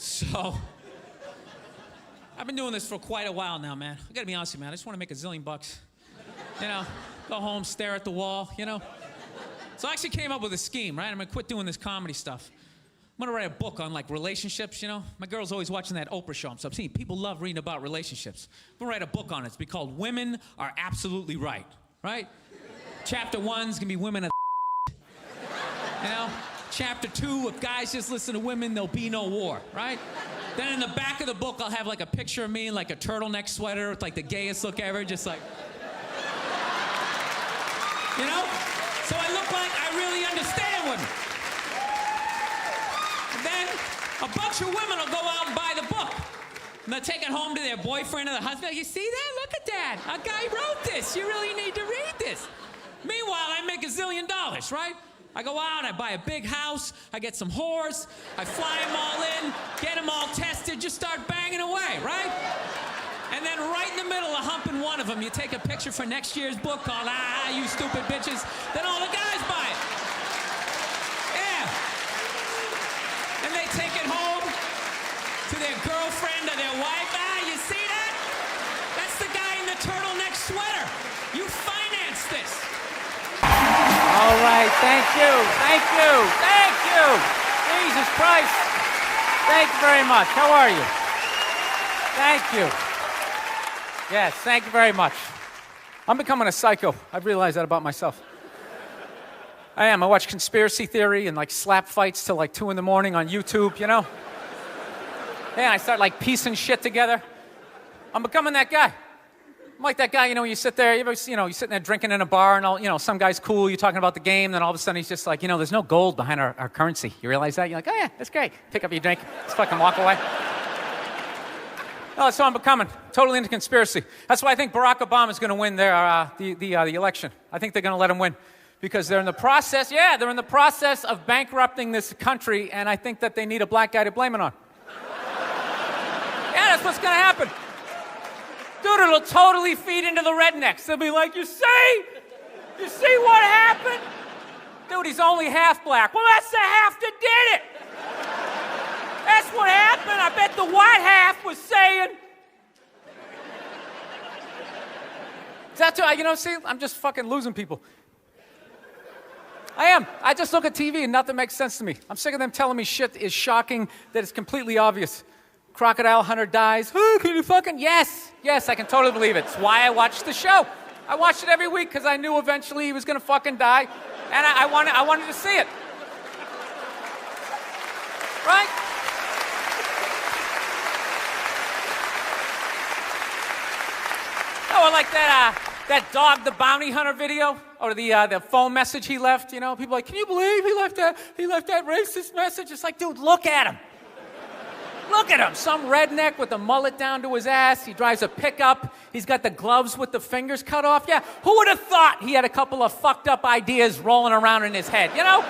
So, I've been doing this for quite a while now, man. I gotta be honest with you, man. I just want to make $1 zillion. You know, go home, stare at the wall, you know. So I actually came up with a scheme, right? I'm gonna quit doing this comedy stuff. I'm gonna write a book on, like, relationships, you know? My girl's always watching that Oprah show. So I'm seeing people love reading about relationships. I'm gonna write a book on it. It's called Women Are Absolutely Right, right? Chapter 1's gonna be Women Are you know? Chapter 2, if guys just listen to women, there'll be no war, right? Then in the back of the book, I'll have, like, a picture of me in, like, a turtleneck sweater with, like, the gayest look ever, just like... You know? So I look like I really understand women. And then a bunch of women will go out and buy the book. And they'll take it home to their boyfriend or their husband. You see that? Look at that. A guy wrote this. You really need to read this. Meanwhile, I make $1 zillion, right? I go out, I buy a big house, I get some whores, I fly them all in, get them all tested, just start banging away, right? And then right in the middle of humping one of them, you take a picture for next year's book called You Stupid Bitches. Then all the guys buy it. Yeah. And they take it home to their girlfriend or their wife. You see that? That's the guy in the turtleneck sweater. You financed this. All right, thank you. Jesus Christ. Thank you very much. How are you? Thank you. Yes, thank you very much. I'm becoming a psycho. I've realized that about myself. I am. I watch conspiracy theory and, like, slap fights till, like, 2 in the morning on YouTube, you know? Yeah, I start, like, piecing shit together. I'm becoming that guy. I'm like that guy, you know, you sit there, you're sitting there drinking in a bar and all, you know, some guy's cool, you're talking about the game, then all of a sudden he's just like, you know, there's no gold behind our currency. You realize that? You're like, oh yeah, that's great. Pick up your drink, just fucking walk away. Oh, so I'm becoming totally into conspiracy. That's why I think Barack Obama is going to win the election. I think they're going to let him win because they're in the process of bankrupting this country, and I think that they need a black guy to blame it on. Yeah, that's what's going to happen. Dude, it'll totally feed into the rednecks. They'll be like, you see what happened? Dude, he's only half black. Well, that's the half that did it. That's what happened. I bet the white half was saying. That's what, you know, see, I'm just fucking losing people. I am. I just look at TV and nothing makes sense to me. I'm sick of them telling me shit is shocking that is completely obvious. Crocodile hunter dies. Oh, can you fucking... Yes, I can totally believe it. It's why I watched the show. I watched it every week because I knew eventually he was going to fucking die, and I wanted to see it. Right? Oh, like that dog, the bounty hunter video, or the phone message he left. You know, people are like, can you believe he left that racist message? It's like, dude, look at him. Look at him, some redneck with a mullet down to his ass. He drives a pickup. He's got the gloves with the fingers cut off. Yeah, who would have thought he had a couple of fucked up ideas rolling around in his head, you know?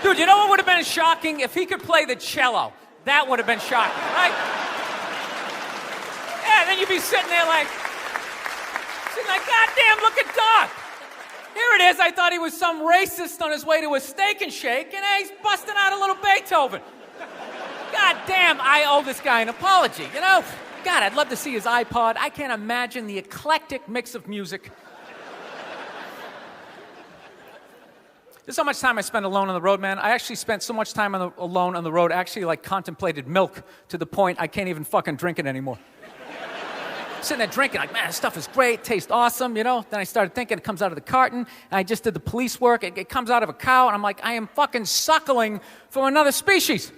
Dude, you know what would have been shocking? If he could play the cello. That would have been shocking, right? Yeah, then you'd be sitting there like, goddamn, look at Doc. Here it is. I thought he was some racist on his way to a steak and shake, and he's busting out a little Beethoven. God damn, I owe this guy an apology, you know? God, I'd love to see his iPod. I can't imagine the eclectic mix of music. There's so much time I spend alone on the road, man. I actually spent so much time alone on the road, I actually, like, contemplated milk to the point I can't even fucking drink it anymore. Sitting there drinking, like, man, this stuff is great, tastes awesome, you know? Then I started thinking, it comes out of the carton, and I just did the police work. It comes out of a cow, and I'm like, I am fucking suckling from another species.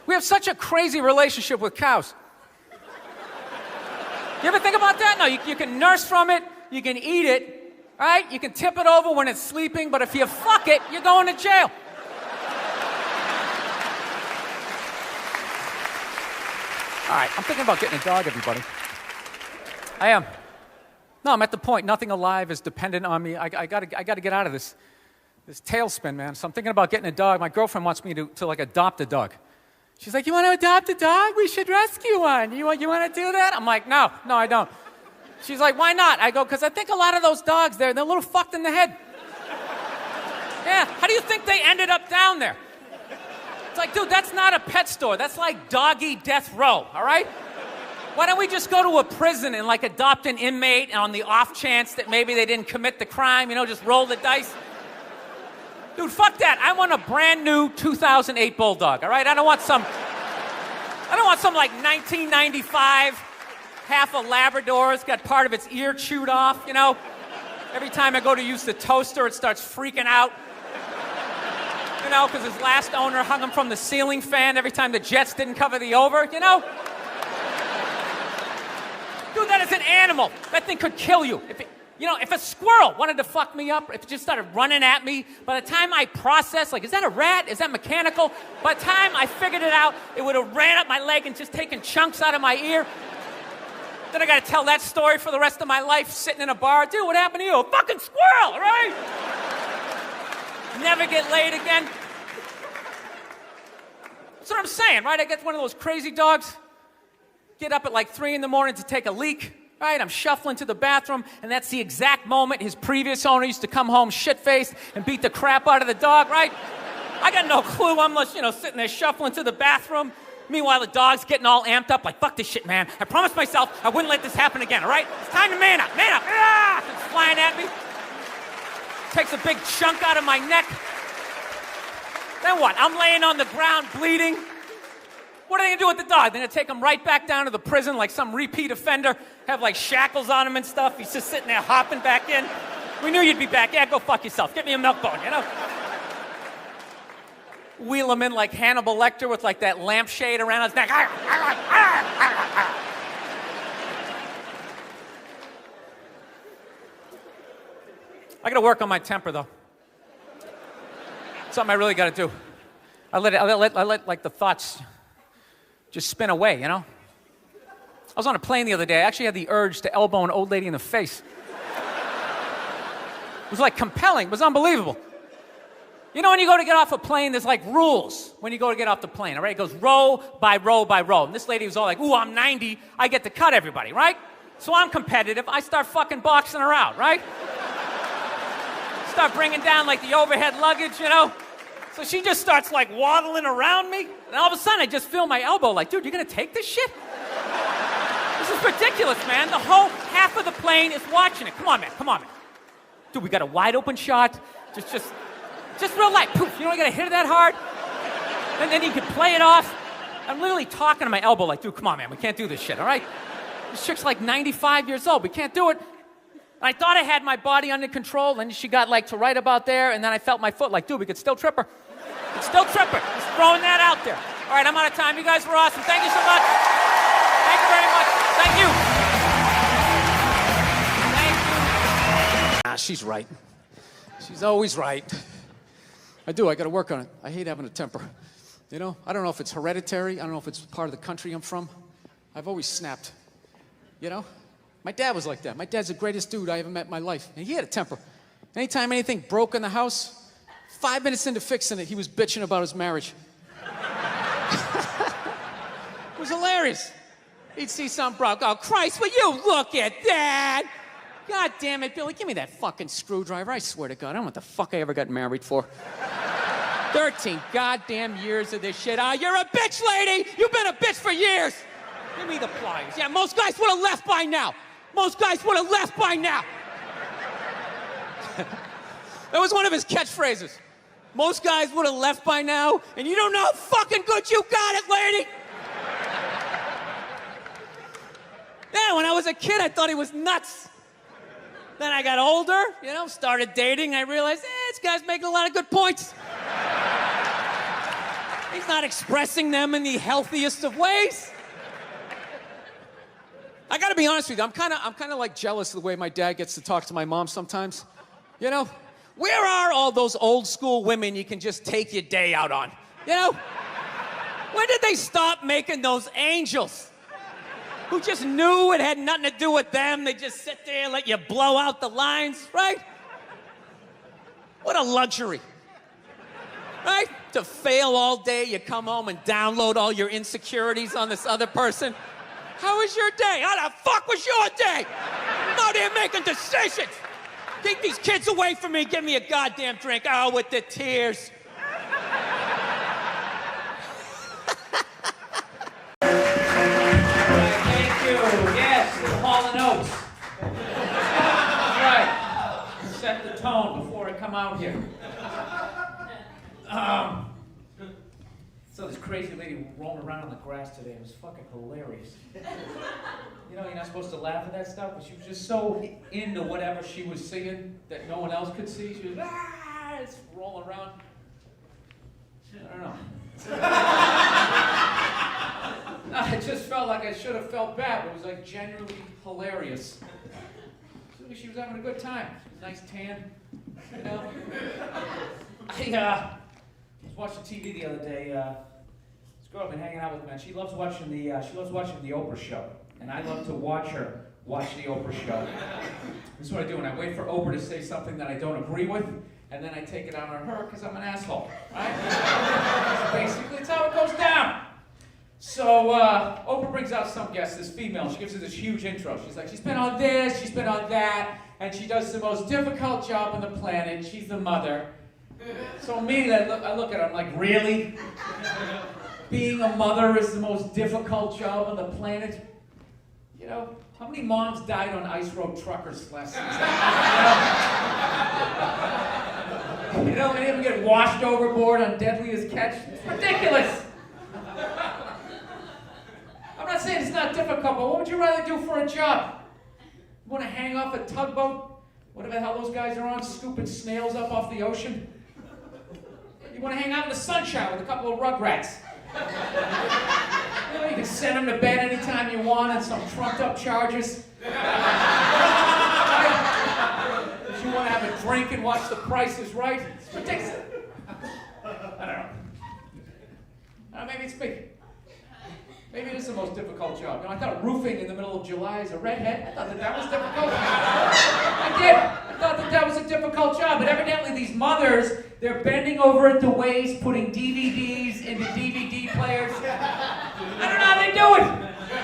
We have such a crazy relationship with cows. You ever think about that? No, you can nurse from it, you can eat it, right? You can tip it over when it's sleeping, but if you fuck it, you're going to jail. All right, I'm thinking about getting a dog, everybody. I am. No, I'm at the point, nothing alive is dependent on me. I gotta get out of this tailspin, man. So I'm thinking about getting a dog. My girlfriend wants me to like adopt a dog. She's like, you want to adopt a dog? We should rescue one. You want to do that? I'm like, no, I don't. She's like, why not? I go, because I think a lot of those dogs, they're a little fucked in the head. Yeah, how do you think they ended up down there? It's like, dude, that's not a pet store. That's like doggy death row, all right? Why don't we just go to a prison and like adopt an inmate on the off chance that maybe they didn't commit the crime, just roll the dice? Dude, fuck that. I want a brand new 2008 Bulldog, all right? I don't want some like 1995, half a Labrador. It's got part of its ear chewed off, Every time I go to use the toaster, it starts freaking out. Because his last owner hung him from the ceiling fan every time the Jets didn't cover the over, Dude, that is an animal. That thing could kill you. If a squirrel wanted to fuck me up, if it just started running at me, by the time I processed, like, is that a rat? Is that mechanical? By the time I figured it out, it would have ran up my leg and just taken chunks out of my ear. Then I got to tell that story for the rest of my life, sitting in a bar. Dude, what happened to you? A fucking squirrel, right? Never get laid again. That's what I'm saying, right? I get one of those crazy dogs, get up at like 3 in the morning to take a leak, right? I'm shuffling to the bathroom, and that's the exact moment his previous owner used to come home shit-faced and beat the crap out of the dog, right? I got no clue. I'm just, sitting there shuffling to the bathroom. Meanwhile, the dog's getting all amped up, like, fuck this shit, man. I promised myself I wouldn't let this happen again, all right? It's time to man up, man up. Ah! It's flying at me. Takes a big chunk out of my neck. Then what? I'm laying on the ground bleeding. What are they gonna do with the dog? They're gonna take him right back down to the prison like some repeat offender, have like shackles on him and stuff. He's just sitting there hopping back in. We knew you'd be back. Yeah, go fuck yourself. Get me a milk bone, Wheel him in like Hannibal Lecter with like that lampshade around his neck. I gotta work on my temper though. Something I really gotta do. I let like the thoughts just spin away, I was on a plane the other day. I actually had the urge to elbow an old lady in the face. It was like compelling. It was unbelievable. When you go to get off a plane, there's like rules when you go to get off the plane, all right? It goes row by row by row. And this lady was all like, ooh, I'm 90. I get to cut everybody, right? So I'm competitive. I start fucking boxing her out, right? Start bringing down like the overhead luggage, So she just starts like waddling around me. And all of a sudden I just feel my elbow like, dude, you're gonna take this shit? This is ridiculous, man. The whole half of the plane is watching it. Come on, man. Dude, we got a wide open shot. Just real light. Poof, you don't gotta hit it that hard. And then you can play it off. I'm literally talking to my elbow like, dude, come on, man. We can't do this shit, all right? This chick's like 95 years old. We can't do it. And I thought I had my body under control, and she got like to right about there, and then I felt my foot like, dude, we could still trip her. Just throwing that out there. All right, I'm out of time. You guys were awesome. Thank you so much. Thank you very much. Thank you. Thank you. She's right. She's always right. I got to work on it. I hate having a temper. I don't know if it's hereditary. I don't know if it's part of the country I'm from. I've always snapped. My dad was like that. My dad's the greatest dude I ever met in my life. And he had a temper. Anytime anything broke in the house, 5 minutes into fixing it, he was bitching about his marriage. It was hilarious. He'd see something broke. Oh, Christ, will you look at that? God damn it, Billy, give me that fucking screwdriver. I swear to God, I don't know what the fuck I ever got married for. 13 goddamn years of this shit. Oh, you're a bitch, lady! You've been a bitch for years! Give me the pliers. Yeah, most guys would have left by now. That was one of his catchphrases. Most guys would have left by now, and you don't know how fucking good you got it, lady! Yeah, when I was a kid, I thought he was nuts. Then I got older, started dating. I realized, this guy's making a lot of good points. He's not expressing them in the healthiest of ways. I gotta be honest with you, I'm kind of like jealous of the way my dad gets to talk to my mom sometimes. Where are all those old school women you can just take your day out on? When did they stop making those angels who just knew it had nothing to do with them? They just sit there and let you blow out the lines, right? What a luxury, right? To fail all day, you come home and download all your insecurities on this other person. How was your day? How the fuck was your day? I'm out here making decisions. Keep these kids away from me. Give me a goddamn drink. Oh, with the tears. Thank you. Yes, the Hall and Oates. That's right. Set the tone before I come out here. So this crazy lady roamed around on the grass today. It was fucking hilarious. You know, you're not supposed to laugh at that stuff, but she was just so into whatever she was singing that no one else could see. She was just rolling around. I don't know. I just felt like I should have felt bad, but it was like genuinely hilarious. She was having a good time. Nice tan, you know. I was watching TV the other day. This girl I've been hanging out with, man. She loves watching the Oprah show, and I love to watch her watch the Oprah show. This is what I do when I wait for Oprah to say something that I don't agree with, and then I take it out on her because I'm an asshole, right? Basically, it's how it goes down. So Oprah brings out some guest, this female. She gives her this huge intro. She's like, she's been on this, she's been on that, and she does the most difficult job on the planet. She's the mother. So immediately I look at her, I'm like, really? Being a mother is the most difficult job on the planet? You know, how many moms died on ice road truckers last season? You know, many of them get washed overboard on Deadliest Catch. It's ridiculous. I'm not saying it's not difficult, but what would you rather do for a job? You want to hang off a tugboat? Whatever the hell those guys are on, scooping snails up off the ocean? You want to hang out in the sunshine with a couple of rugrats? You know, you can send them to bed anytime you want on some trumped up charges. Right? If you want to have a drink and watch The Price is Right, it's ridiculous. I don't know. Maybe it's me. Maybe it is the most difficult job. You know, I thought roofing in the middle of July as a redhead, I thought that was difficult. I did. I thought that was a difficult job. But evidently these mothers, they're bending over at the waist, putting DVDs into DVD players. I don't know how they do it.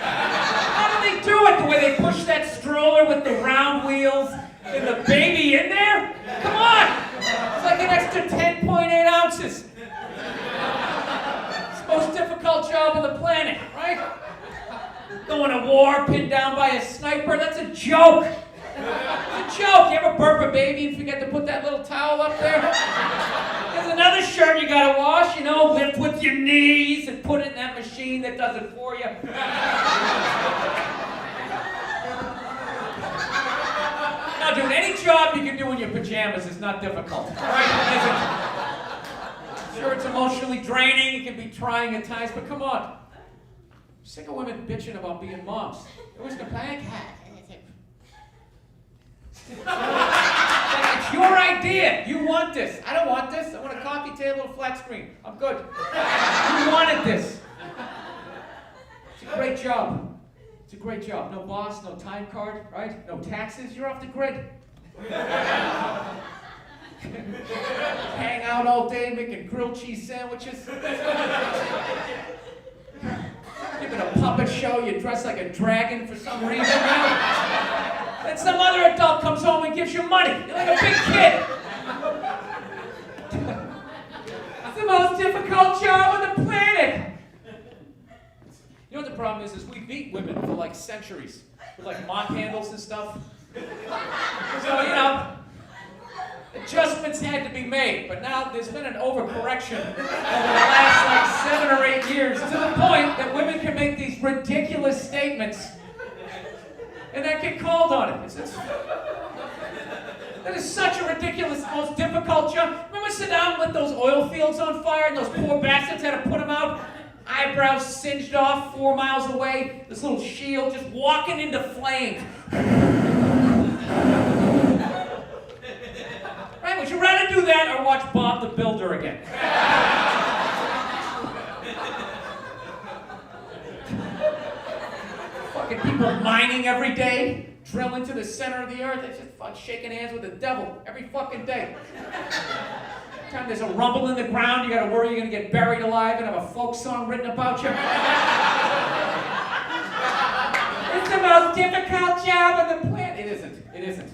How do they do it? The way they push that stroller with the round wheels and the baby in there? Come on. It's like an extra 10.8 ounces. Most difficult job on the planet, right? Going to war, pinned down by a sniper, that's a joke. It's a joke. You ever burp a baby and forget to put that little towel up there? There's another shirt you gotta wash, you know, lift with your knees and put it in that machine that does it for you. Now, dude, any job you can do in your pajamas is not difficult, all right? It isn't. Sure, it's emotionally draining, it can be trying at times, but come on. I'm sick of women bitching about being moms. They always complain. It's your idea. You want this. I don't want this. I want a coffee table and a flat screen. I'm good. You wanted this. It's a great job. It's a great job. No boss, no time card, right? No taxes. You're off the grid. Hang out all day making grilled cheese sandwiches. Giving a puppet show, you dress like a dragon for some reason. Then some other adult comes home and gives you money. You're like a big kid. It's the most difficult job on the planet. You know what the problem is we beat women for like centuries with like mop handles and stuff. So, you know, adjustments had to be made, but now there's been an overcorrection over the last like 7 or 8 years to the point that women can make these ridiculous statements and then get called on it. That is such a ridiculous, most difficult job. Remember sit down and lit those oil fields on fire and those poor bastards had to put them out? Eyebrows singed off 4 miles away, this little shield just walking into flames. Right, would you rather do that or watch Bob the Builder again? Fucking people mining every day, drilling to the center of the earth. They're just fucking shaking hands with the devil every fucking day. Every time there's a rumble in the ground, you gotta worry you're gonna get buried alive and have a folk song written about you. It's the most difficult job on the planet. It isn't. It isn't.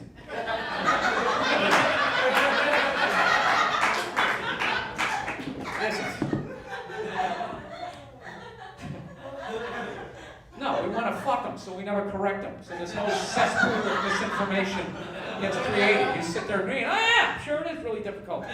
No, we want to fuck them, so we never correct them. So this whole cesspool of misinformation gets created. You sit there agreeing, oh yeah, sure it is really difficult.